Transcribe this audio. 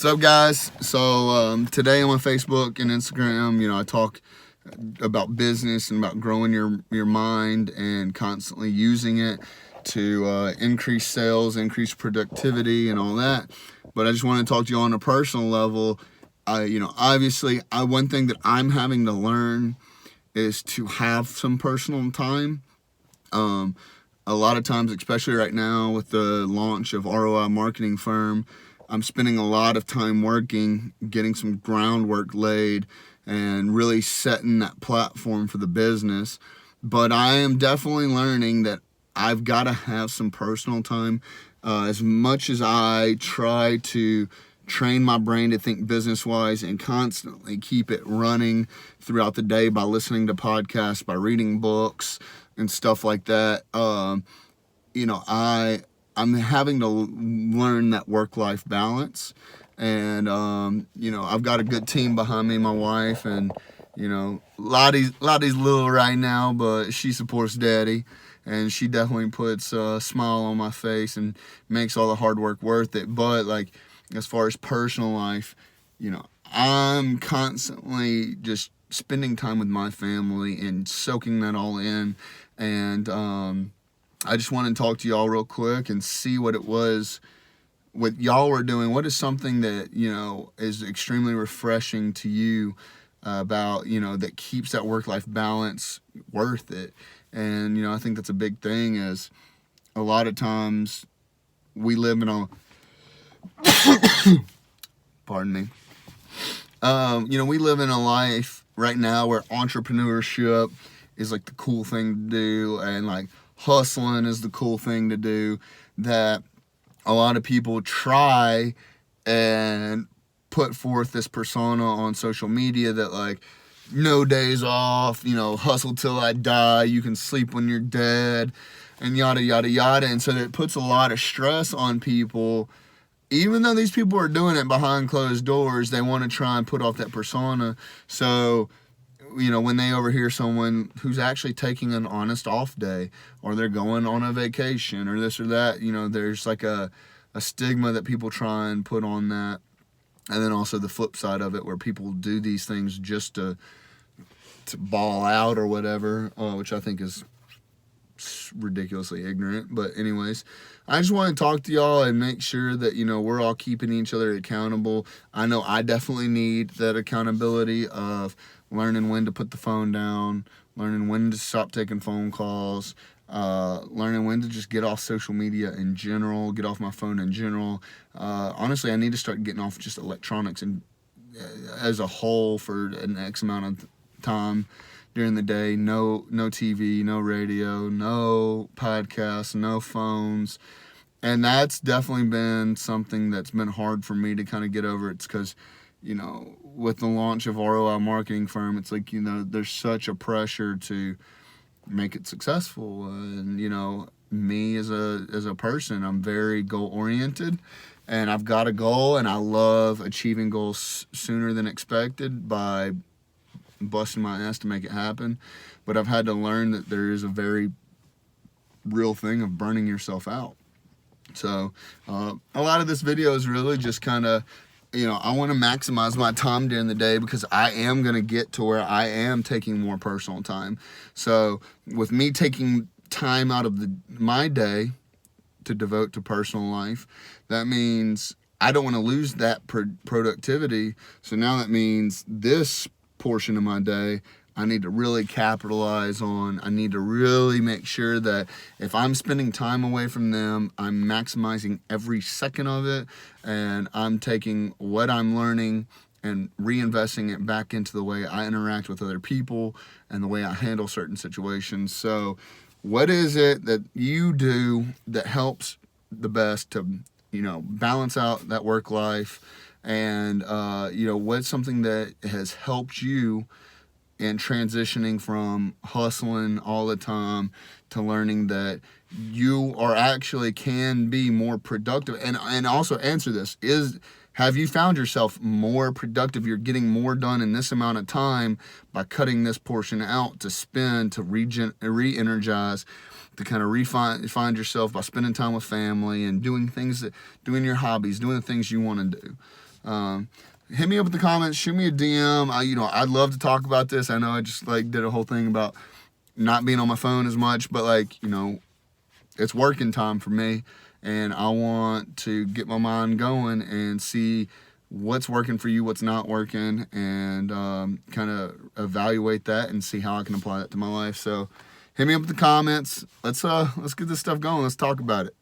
What's up, guys? So today on my Facebook and Instagram, I talk about business and about growing your mind and constantly using it to increase sales, increase productivity, and all that. But I just want to talk to you on a personal level. Obviously, one thing that I'm having to learn is to have some personal time. A lot of times, especially right now with the launch of ROI Marketing Firm, I'm spending a lot of time working, getting some groundwork laid, and really setting that platform for the business. But I am definitely learning that I've got to have some personal time. As much as I try to train my brain to think business-wise and constantly keep it running throughout the day by listening to podcasts, by reading books, and stuff like that, I'm having to learn that work-life balance. And, I've got a good team behind me, my wife, and, Lottie's little right now, but she supports Daddy, and she definitely puts a smile on my face and makes all the hard work worth it. But, as far as personal life, I'm constantly just spending time with my family and soaking that all in. And I just want to talk to y'all real quick and see what y'all were doing. What is something that, is extremely refreshing to you about, that keeps that work-life balance worth it? And, I think that's a big thing, is a lot of times we live in a, pardon me, we live in a life right now where entrepreneurship is the cool thing to do, and hustling is the cool thing to do, that a lot of people try and put forth this persona on social media that no days off, hustle till I die, you can sleep when you're dead, and yada yada yada. And so it puts a lot of stress on people. Even though these people are doing it behind closed doors, they want to try and put off that persona. So when they overhear someone who's actually taking an honest off day, or they're going on a vacation, or this or that, there's a stigma that people try and put on that. And then also the flip side of it, where people do these things just to ball out or whatever, which I think is ridiculously ignorant. But anyways, I just want to talk to y'all and make sure that we're all keeping each other accountable. I know I definitely need that accountability of learning when to put the phone down, learning when to stop taking phone calls, learning when to just get off social media in general, get off my phone in general. Honestly, I need to start getting off just electronics and as a whole for an X amount of time during the day. No TV, no radio, no podcasts, no phones. And that's definitely been something that's been hard for me to kind of get over. It's because, with the launch of ROI Marketing Firm, it's there's such a pressure to make it successful. And, me as a person, I'm very goal oriented, and I've got a goal, and I love achieving goals sooner than expected by busting my ass to make it happen. But I've had to learn that there is a very real thing of burning yourself out. So a lot of this video is really just kind of, I want to maximize my time during the day, because I am going to get to where I am taking more personal time. So with me taking time out of my day to devote to personal life, that means I don't want to lose that productivity. So now that means this portion of my day I need to really capitalize on. I need to really make sure that if I'm spending time away from them, I'm maximizing every second of it, and I'm taking what I'm learning and reinvesting it back into the way I interact with other people and the way I handle certain situations. So what is it that you do that helps the best to, balance out that work life? And, what's something that has helped you in transitioning from hustling all the time to learning that you are actually can be more productive? And also answer this, have you found yourself more productive? You're getting more done in this amount of time by cutting this portion out to spend, to re-energize, to kind of find yourself by spending time with family and doing your hobbies, doing the things you want to do. Hit me up in the comments, shoot me a DM. I'd love to talk about this. I know I just like did a whole thing about not being on my phone as much, but like, it's working time for me, and I want to get my mind going and see what's working for you, what's not working, and kind of evaluate that and see how I can apply that to my life. So hit me up in the comments. Let's get this stuff going. Let's talk about it.